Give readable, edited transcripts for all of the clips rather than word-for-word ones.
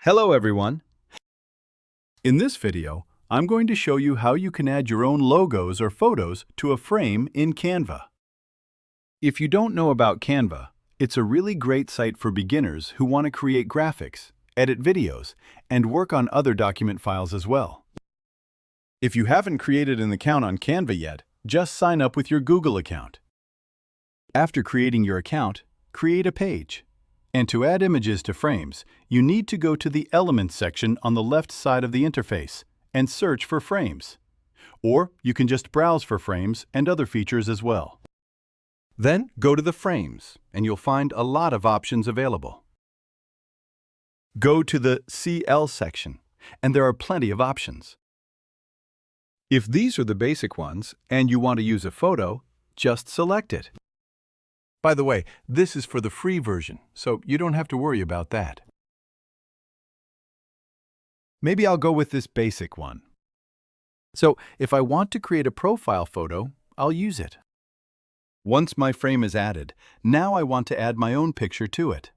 Hello everyone! In this video, I'm going to show you how you can add your own logos or photos to a frame in Canva. If you don't know about Canva, it's a really great site for beginners who want to create graphics, edit videos, and work on other document files as well. If you haven't created an account on Canva yet, just sign up with your Google account. After creating your account, create a page. And to add images to frames, you need to go to the Elements section on the left side of the interface and search for frames. Or you can just browse for frames and other features as well. Then go to the Frames, and you'll find a lot of options available. Go to the CL section, and there are plenty of options. If these are the basic ones, and you want to use a photo, just select it. By the way, this is for the free version, so you don't have to worry about that. Maybe I'll go with this basic one. So if I want to create a profile photo, I'll use it. Once my frame is added, now I want to add my own picture to it.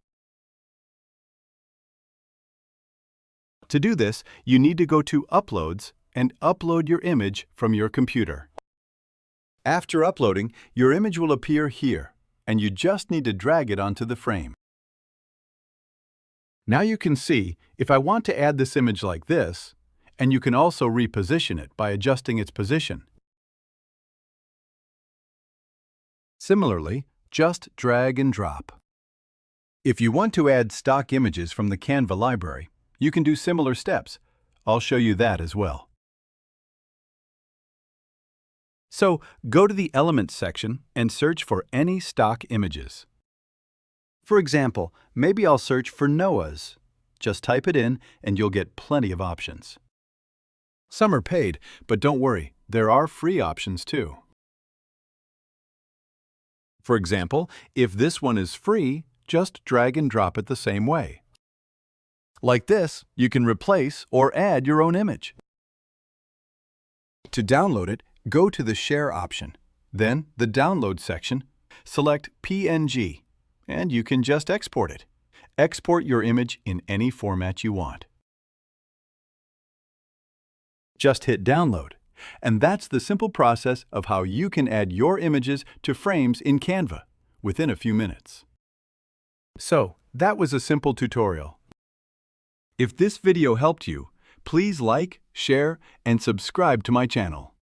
To do this, you need to go to Uploads and upload your image from your computer. After uploading, your image will appear here, and you just need to drag it onto the frame. Now you can see if I want to add this image like this, and you can also reposition it by adjusting its position. Similarly, just drag and drop. If you want to add stock images from the Canva library, you can do similar steps. I'll show you that as well. So, go to the Elements section and search for any stock images. For example, maybe I'll search for Noah's. Just type it in and you'll get plenty of options. Some are paid, but don't worry, there are free options too. For example, if this one is free, just drag and drop it the same way. Like this, you can replace or add your own image. To download it, go to the Share option, then the Download section, select PNG, and you can just export it. Export your image in any format you want. Just hit Download, and that's the simple process of how you can add your images to frames in Canva within a few minutes. So, that was a simple tutorial. If this video helped you, please like, share, and subscribe to my channel.